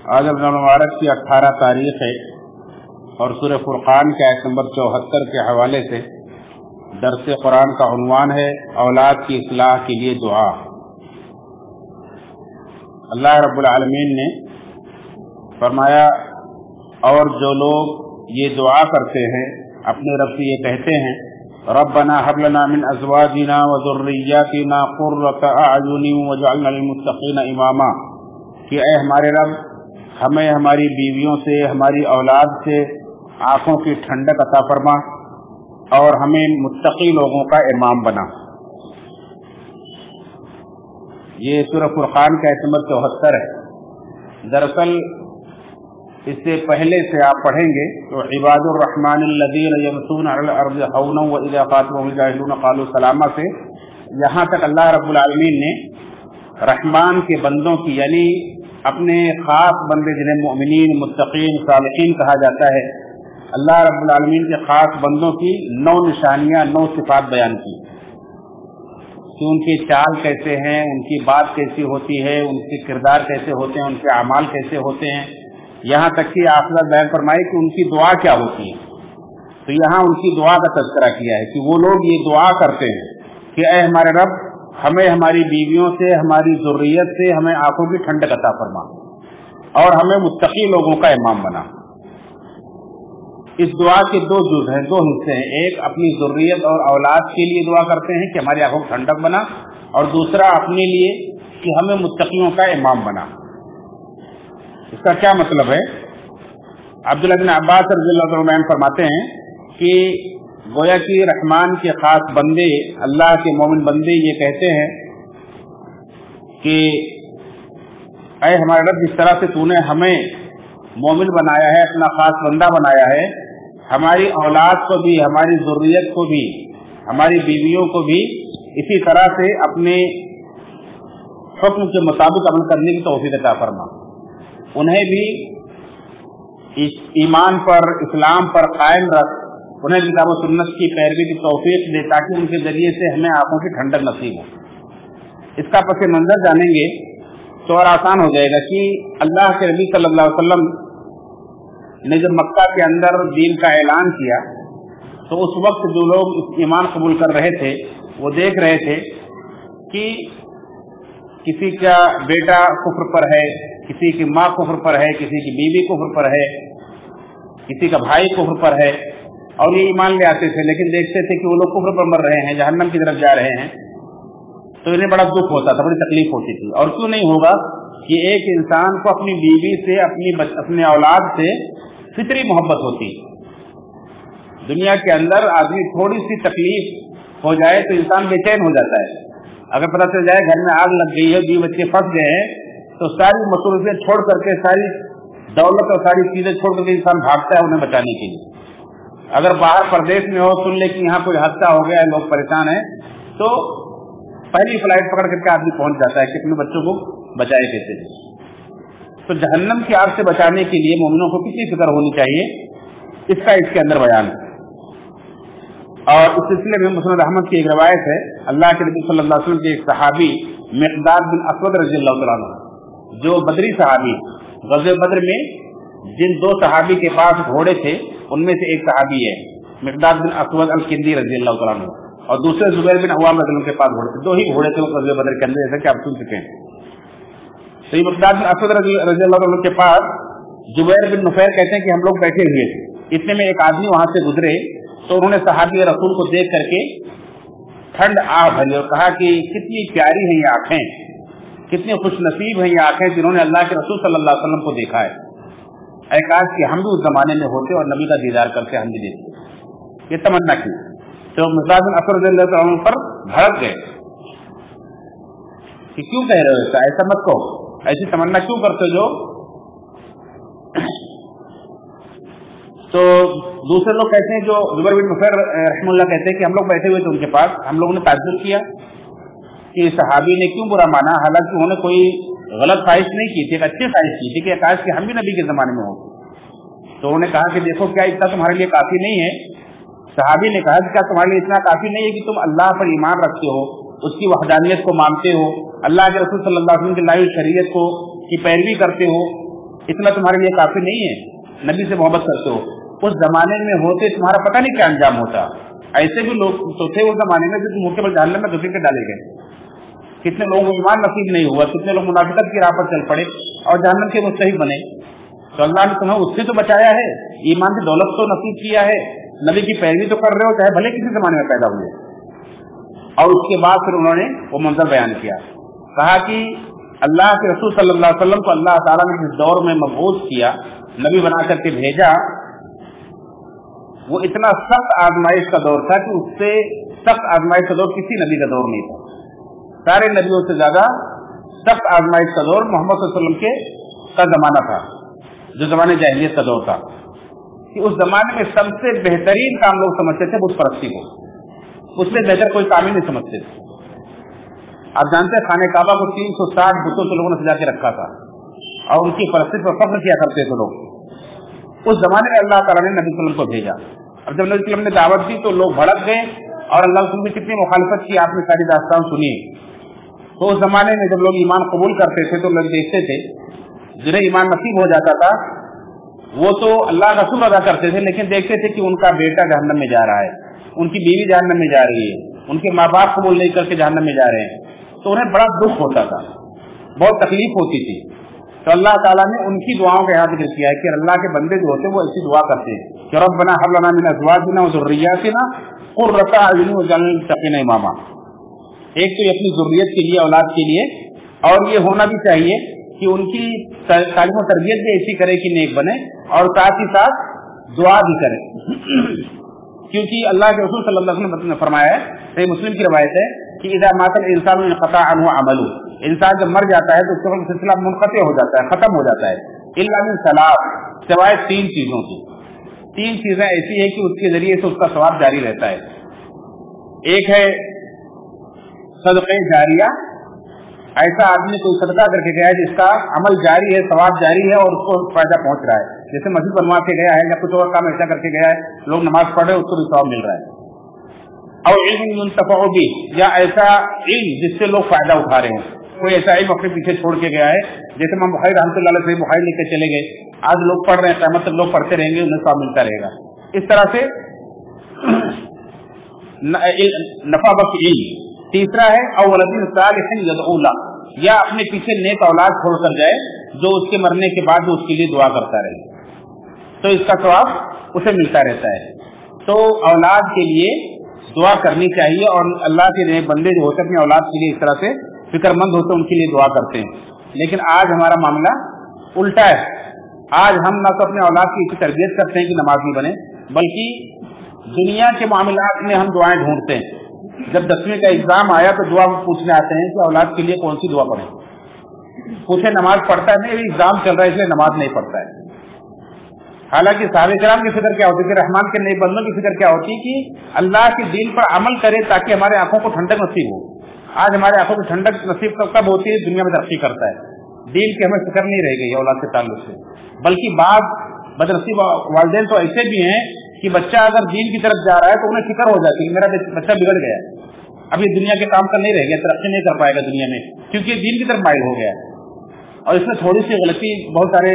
आज रमज़ान मुबारक की 18 तारीख है और सूरह फुरक़ान के आयत नंबर 74 के हवाले से दर्स कुरान का उन्वान है औलाद की इस्लाह के लिए दुआ। अल्लाह रब्बुल आलमीन ने फरमाया, और जो लोग ये दुआ करते हैं अपने रब से ये कहते हैं, रब्बना हब लना मिन अज़वाजिना व ज़ुर्रिय्यातिना क़ुर्रता अअयुनिन वजअलना लिलमुत्तक़ीना इमामा, कि ऐ हमारे रब, हमें हमारी बीवियों से, हमारी औलाद से आँखों की ठंडक अता फरमा और हमें मुत्तकी लोगों का इमाम बना। ये सूरह फुरक़ान का आयत नंबर 74 है। दरअसल इससे पहले से आप पढ़ेंगे तो इबादुर रहमानिल्लज़ीना यमशूना अलल अर्ज़ि हौना व इज़ा ख़ातबहुमुल जाहिलूना क़ालू सलामा से यहाँ तक अल्लाह रब्बुल आलमीन ने रहमान के बंदों की, यानी अपने ख़ास बंदे जिन्हें मोमिनीन, मुत्तक़ीन, सालिहीन कहा जाता है, अल्लाह रब्बुल आलमीन के ख़ास बंदों की 9 निशानियाँ, 9 सिफ़ात बयान की कि उनकी चाल कैसे हैं, उनकी बात कैसी होती है, उनके किरदार कैसे होते हैं, उनके अमाल कैसे होते हैं, यहाँ तक कि आखिरत बयान फरमाई कि उनकी दुआ क्या होती है। तो यहाँ उनकी दुआ का तज़किरा किया है कि वो लोग ये दुआ करते हैं कि ऐ हमारे रब, हमें हमारी बीवियों से, हमारी ज़ुर्रियत से हमें आंखों की ठंडक अता फरमा और हमें मुत्तकी लोगों का इमाम बना। इस दुआ के 2 जुज़ हैं, 2 हिस्से हैं। एक अपनी ज़ुर्रियत और औलाद के लिए दुआ करते हैं कि हमारी आंखों की ठंडक बना, और दूसरा अपने लिए कि हमें मुत्तकियों का इमाम बना। इसका क्या मतलब है? अब्दुल्लाह बिन अब्बास रज़ियल्लाहु अन्हु फरमाते हैं कि गोया कि रहमान के खास बंदे, अल्लाह के मोमिन बंदे ये कहते हैं कि ऐ हमारे रब, जिस तरह से तूने हमें मोमिन बनाया है, अपना खास बंदा बनाया है, हमारी औलाद को भी, हमारी ज़ुर्रियत को भी, हमारी बीवियों को भी इसी तरह से अपने हुक्म के मुताबिक अमल करने की तौफीक अता फरमा। उन्हें भी इस ईमान पर, इस्लाम पर कायम रख, उन्हें किताब और सुन्नत की पैरवी की तौफीक दे ताकि उनके जरिए से हमें आंखों की ठंडक नसीब हो। इसका पस मंजर जानेंगे तो और आसान हो जाएगा कि अल्लाह के नबी सल्लल्लाहु अलैहि वसल्लम ने जब मक्का के अंदर दीन का ऐलान किया तो उस वक्त जो लोग ईमान कबूल कर रहे थे वो देख रहे थे कि किसी का बेटा कुफ्र पर है, किसी की माँ कुफ्र पर है, किसी की बीवी कुफ्र पर है, किसी का भाई कुफ्र पर है, और ये ईमान ले आते थे, लेकिन देखते थे कि वो लोग कुफ्र पर मर रहे हैं, जहन्नम की तरफ जा रहे हैं, तो इन्हें बड़ा दुख होता था, बड़ी तकलीफ होती थी। और क्यों नहीं होगा कि एक इंसान को अपनी बीवी से, अपने औलाद से फितरी मोहब्बत होती। दुनिया के अंदर आदमी थोड़ी सी तकलीफ हो जाए तो इंसान बेचैन हो जाता है। अगर पता चल जाए घर में आग लग गई है, 2 बच्चे फंस गए हैं, तो सारी मसरूफियत छोड़ करके, सारी दौलत और सारी चीजें छोड़ करके इंसान भागता है उन्हें बचाने के लिए। अगर बाहर प्रदेश में हो, सुन ले कि यहाँ कोई हादसा हो गया है, लोग परेशान हैं, तो पहली फ्लाइट पकड़ करके आदमी पहुंच जाता है कि अपने बच्चों को बचाए कैसे। तो जहन्नम की आग से बचाने के लिए मोमिनों को कितनी फिक्र होनी चाहिए, इसका इसके अंदर बयान है। और इस सिलसिले में मुस्नद अहमद की एक रवायत है, अल्लाह के नबी सल्लल्लाहु अलैहि वसल्लम के एक सहाबी मिक़दाद बिन असवद रज़ियल्लाहु तआला अन्हु, जो बदरी सहाबी, ग़ज़वे बद्र में जिन 2 सहाबी के पास घोड़े थे उनमें से एक सहाबी है मिक़दाद बिन असवद अल-किंदी रज़ियल्लाहु तआला अन्हु, और दूसरे ज़ुबैर बिन अव्वाम रज़ियल्लाहु अन्हु के पास घोड़े थे। 2 ही घोड़े थे ग़ज़वे बद्र के अंदर, जैसा कि आप सुन चुके हैं। तो मिक़दाद बिन असवद रज़ियल्लाहु अन्हु के पास जुबैर बिन नुफैर कहते हैं कि हम लोग बैठे हुए थे, इतने में एक आदमी वहां से गुजरे, तो उन्होंने सहाबी रसूल को देख करके ठंड आह भरी और कहा कि कितनी प्यारी हैं ये आंखें, कितनी खुशनसीब हैं ये आंखें जिन्होंने अल्लाह के रसूल सल्लल्लाहु अलैहि वसल्लम को देखा है। ऐ काश कि हम भी उस जमाने में होते और नबी का दीदार करके हम भी देखते। ये तमन्ना की तो मिक़दाद बिन असवद रज़ियल्लाहु अन्हु पर भड़क गए कि क्यों कह रहे हो ऐसा मत कहो, ऐसी तमन्ना क्यों करते हो। तो दूसरे लोग कहते हैं, जो जुबैर बिन नुफैर रहमतुल्लाह कहते हैं कि हम लोग बैठे हुए थे उनके पास, हम लोगों ने ताज्जुब किया कि सहाबी ने क्यों बुरा माना, हालांकि उन्होंने कोई गलत ख्वाहिश नहीं की थी, एक अच्छी ख्वाहिश की थी कि काश कि हम भी नबी के ज़माने में होते। तो उन्होंने कहा कि देखो क्या इतना तुम्हारे लिए काफ़ी नहीं है। सहाबी ने कहा कि क्या तुम्हारे लिए इतना काफ़ी नहीं है कि तुम अल्लाह पर ईमान रखते हो, उसकी वहदानियत को मानते हो, अल्लाह के रसूल सल्लल्लाहु अलैहि वसल्लम की लाई शरीयत को की पैरवी करते हो, इतना तुम्हारे लिए काफी नहीं है, नबी से मोहब्बत करते हो। उस जमाने में होते तुम्हारा पता नहीं क्या अंजाम होता। ऐसे भी लोग तो थे उस जमाने में जो मुंह के बल जहन्नम में घसीट के डाले गए। कितने लोगों को ईमान नसीब नहीं हुआ, कितने लोग मुनाफिकत की राह पर चल पड़े और जहन्नम के मुस्तहिक बने। तो अल्लाह ने तुम्हें उससे तो बचाया है, ईमान की दौलत तो नसीब किया है, नबी की पैरवी तो कर रहे हो चाहे भले किसी जमाने में पैदा हुए। और उसके बाद फिर उन्होंने वो मंजर बयान किया, कहा कि अल्लाह के रसूल सल्लल्लाहु अलैहि वसल्लम को अल्लाह ताला ने जिस दौर में मबूस किया, नबी बना करके भेजा, वो इतना सख्त आजमाइश का दौर था कि उससे सख्त आजमाइश का दौर किसी नबी का दौर नहीं था। सारे नबियों से ज्यादा सख्त आजमाइश का दौर मोहम्मद सल्लल्लाहु अलैहि वसल्लम का जमाना था, जो जमाने जाहिलियत का दौर था। कि उस जमाने में सबसे बेहतरीन काम लोग समझते थे बुत परस्ती को, उससे बेहतर कोई काम ही नहीं समझते थे। आप जानते हैं खाने काबा को 360 बुतों से लोगों ने सजा के रखा था और उनकी परस्ती पर फख्र किया करते थे लोग। उस जमाने में अल्लाह ताला ने नबी सल्लल्लाहु अलैहि वसल्लम को भेजा। अब जब नबी सल्लल्लाहु अलैहि वसल्लम ने दावत दी तो लोग भड़क गए और अल्लाह रसूल की कितनी मुखालिफत की आपने सारी दास्तान सुनी। तो उस जमाने में जब लोग ईमान कबूल करते थे तो लोग देखते थे, जिन्हें ईमान नसीब हो जाता था वो तो अल्लाह का शुक्र अदा करते थे, लेकिन देखते थे कि उनका बेटा जहन्नम में जा रहा है, उनकी बीवी जहन्नम में जा रही है, उनके माँ बाप कबूल नहीं करके जहन्नम में जा रहे हैं। तो उन्हें बड़ा दुख होता था, बहुत तकलीफ होती थी। तो अल्लाह ताला ने उनकी दुआओं का यहाँ जिक्र किया है कि अल्लाह के बंदे जो होते हैं वो ऐसी दुआ करते हैं कि रब्बना हब लना मिन अज़वाजिना व ज़ुर्रिय्यातिना क़ुर्रता अयुन वजअलना लिल्मुत्तक़ीना इमामा। एक तो अपनी ज़ुर्रियत के लिए, औलाद के लिए, और ये होना भी चाहिए कि उनकी तालीम और तरबियत भी ऐसी करे कि नेक बने, और साथ ही साथ दुआ भी करे। क्योंकि अल्लाह के रसूल सल्लल्लाहु अलैहि वसल्लम ने फरमाया है, सही मुस्लिम की रवायत है कि इज़ा मातल इंसानु इनक़ता अन्हु अमलु, इंसान जब मर जाता है तो उसका सिलसिला मुनक़ते हो जाता है, खत्म हो जाता है, इल्ला मिन सलास, सिवाय 3 चीजों की। 3 चीजें ऐसी है कि उसके जरिए से उसका सवाब जारी रहता है। एक है सदक़े जारिया, ऐसा आदमी कोई सदका करके गया है जिसका अमल जारी है, सवाब जारी है और उसको फायदा पहुंच रहा है, जैसे मस्जिद बनवा के गया है या कुछ और काम ऐसा करके गया है, लोग नमाज पढ़ रहे हैं, उसको भी सवाब मिल रहा है। और इल्म युंतफ़अ बिही, या ऐसा इल्म जिससे लोग फायदा उठा रहे हैं, कोई ऐसा इल्म अपने पीछे छोड़ के गया है, जैसे इमाम बुखारी रहमतुल्लाह अलैहि सहीह बुखारी लेकर चले गए, आज लोग पढ़ रहे हैं, क़यामत तक लोग पढ़ते रहेंगे, उन्हें सवाब मिलता रहेगा। इस तरह से नफा बख्श इल्म। तीसरा है अवलदिन सालिहिन यदऊ लह, या अपने पीछे नेक औलाद छोड़कर जाए जो उसके मरने के बाद उसके लिए दुआ करता रहे, तो इसका सवाब उसे मिलता रहता है। तो औलाद के लिए दुआ करनी चाहिए, और अल्लाह के नेक बंदे जो होते हैं अपनी औलाद के लिए इस तरह से फिक्रमंद होते हैं, उनके लिए दुआ करते हैं। लेकिन आज हमारा मामला उल्टा है। आज हम न तो अपने औलाद की इतनी तरबियत करते हैं कि नमाजी बने, बल्कि दुनिया के मामलात में हम दुआएं ढूंढते हैं। जब 10वीं का एग्जाम आया तो दुआ पूछने आते हैं कि औलाद के लिए कौन सी दुआ पढ़े, पूछे नमाज पढ़ता है, नहीं एग्जाम चल रहा है इसलिए नमाज नहीं पढ़ता है। हालांकि साहबे किराम की फिक्र क्या होती है, रहमान के नेक बंदों की फिक्र क्या होती है कि अल्लाह के दीन पर अमल करे ताकि हमारे आंखों को ठंडक नसीब हो। आज हमारे आंखों को ठंडक नसीब कब होती है, दुनिया में तरक्की करता है, दीन की हमें फिक्र नहीं रह गई औलाद के ताल्लुक से। बल्कि बाद बदनसीब वालिदैन तो ऐसे भी हैं कि बच्चा अगर दीन की तरफ जा रहा है तो उन्हें फिक्र हो जाती है मेरा बच्चा बिगड़ गया, अब ये दुनिया के काम का नहीं रह गया, तरक्की नहीं कर पाएगा दुनिया में, क्योंकि दीन की तरफ माइल हो गया। और इसमें थोड़ी सी गलती बहुत सारे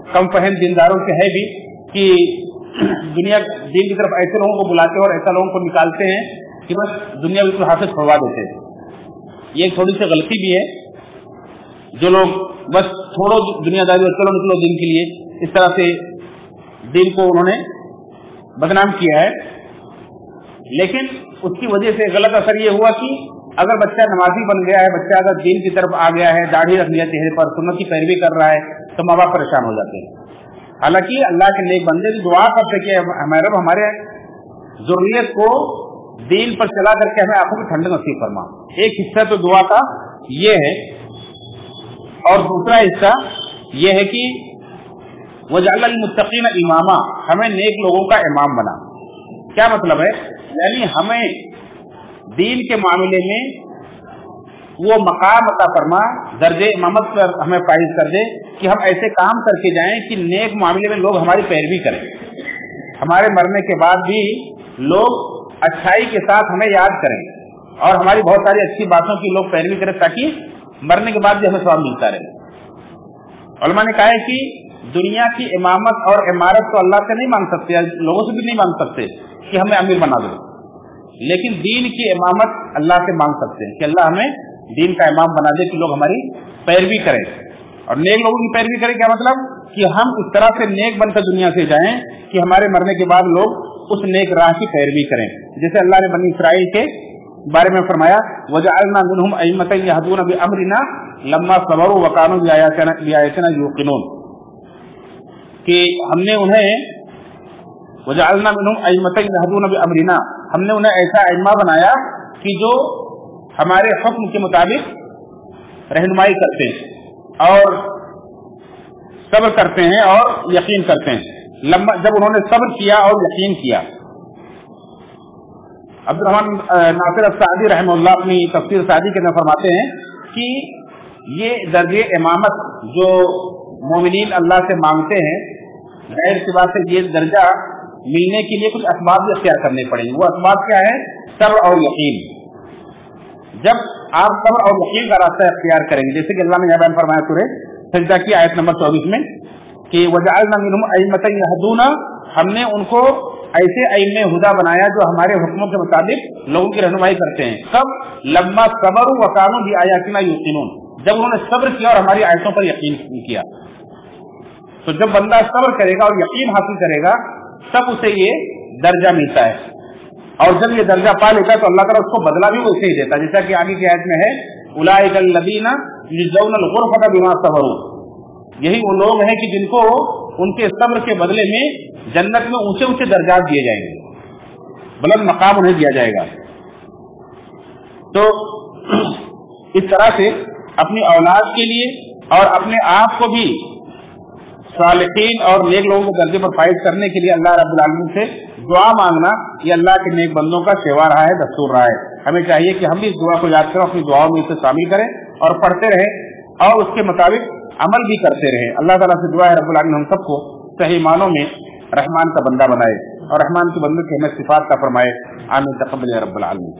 कम फहम दीनदारों से है भी कि दुनिया दीन की तरफ ऐसे लोगों को बुलाते हैं और ऐसा लोगों को निकालते हैं कि बस दुनिया बिल्कुल हाथ से छोड़वा देते हैं। ये थोड़ी सी गलती भी है, जो लोग बस छोड़ो दुनियादारी और चलो निकलो दीन के लिए, इस तरह से दीन को उन्होंने बदनाम किया है। लेकिन उसकी वजह से गलत असर ये हुआ कि अगर बच्चा नमाजी बन गया है, बच्चा अगर दीन की तरफ आ गया है, दाढ़ी रख लिया चेहरे पर, सुन्नत की पैरवी कर रहा है, तो माँ बाप परेशान हो जाते हैं। हालांकि अल्लाह के नेक बंदे भी दुआ करते कि हमारे रब हमारे ज़ुर्रियत को दीन पर चला करके हमें आंखों की ठंडक नसीब फरमा। एक हिस्सा तो दुआ का ये है, और दूसरा हिस्सा ये है कि वजअलना लिल्मुत्तक़ीना इमामा, हमें नेक लोगों का इमाम बना। क्या मतलब है, यानी हमें दीन के मामले में वो मकाम अता फरमा, दर्जे इमामत पर हमें फाइज कर दे कि हम ऐसे काम करके जाएं कि नेक मामले में लोग हमारी पैरवी करें, हमारे मरने के बाद भी लोग अच्छाई के साथ हमें याद करें और हमारी बहुत सारी अच्छी बातों की लोग पैरवी करें, ताकि मरने के बाद भी हमें सवाब मिलता रहे। उलमा ने कहा है कि दुनिया की इमामत और इमारत तो अल्लाह से नहीं मांग सकते, लोगों से भी नहीं मांग सकते कि हमें अमीर बना दो, लेकिन दीन की इमामत अल्लाह से मांग सकते हैं कि अल्लाह हमें दीन का इमाम बना दे कि लोग हमारी पैरवी करें। और नेक लोगों की पैरवी करें, क्या मतलब कि हम इस तरह से नेक बनकर दुनिया से जाएं कि हमारे मरने के बाद लोग उस नेक राह की पैरवी करें। जैसे अल्लाह ने बनी इसराइल के बारे में फरमाया, वजअलना मिनहुम अइम्मतन यहदूना बिअमरिना लम्मा सबरू व कानू बिआयातिना यूक़िनून, कि हमने उन्हें वजअलना मिनहुम अइम्मतन यहदूना बिअमरिना, हमने उन्हें ऐसा अइम्मा बनाया कि जो हमारे हुक्म के मुताबिक रहनुमाई करते हैं और सब्र करते हैं और यकीन करते हैं। लम्बा जब उन्होंने सब्र किया और यकीन किया। अब्दुर्रहमान नासिर सादी रहमतुल्लाह अपनी तफसीर सादी के अंदर फरमाते हैं कि ये दर्जे इमामत जो मोमिनीन अल्लाह से मांगते हैं, गैर सी बात है ये दर्जा मिलने के लिए कुछ असबाब भी अख्तियार करने पड़ेंगे। वो असबाब क्या है? सब्र और यकीन। जब आप सब्र और यकीन का रास्ता अख्तियार करेंगे, जैसे कि अल्लाह ने यहाँ बयान फरमाया सूरह सजदा की आयत नंबर 24 में कि वजअलना मिनहुम अइम्मतन यहदूना, हमने उनको ऐसे अइम्मे हुदा बनाया जो हमारे हुक्मों के मुताबिक लोगों की रहनुमाई करते हैं। कब? लम्मा सबरू व कानू बिआयातिना यूक़िनून, जब उन्होंने सब्र किया और हमारी आयतों पर यकीन किया। तो जब बंदा सब्र करेगा और यकीन हासिल करेगा तब उसे ये दर्जा मिलता है, और जब ये दर्जा पा लेता है तो अल्लाह ताला उसको बदला भी वैसे ही देता है, जैसा कि आगे की आयत में है, उलाइकल लज़ीना युज़ौनल गुरफ़ता बिमा सबरू, यही वो लोग हैं कि जिनको उनके सब्र के बदले में जन्नत में ऊंचे ऊंचे दर्जात दिए जाएंगे, बुलंद मकाम उन्हें दिया जाएगा। तो इस तरह से अपनी औलाद के लिए और अपने आप को भी सालिहीन और नेक लोगों के दर्जे पर फाइज करने के लिए अल्लाह रब्बुल आलमीन से दुआ मांगना, ये अल्लाह के नेक बंदों का सेवा रहा है, दस्तूर रहा है। हमें चाहिए कि हम भी इस दुआ को याद करें, अपनी दुआओं में इसे शामिल करें और पढ़ते रहें और उसके मुताबिक अमल भी करते रहें। अल्लाह ताला से दुआ है रब्बुल आलमीन हम सबको सही मानों में रहमान का बंदा बनाए और रहमान के बंदे की हमें सिफात का फरमाए। आमीन तक़ब्बल या रब्बुल आलमीन।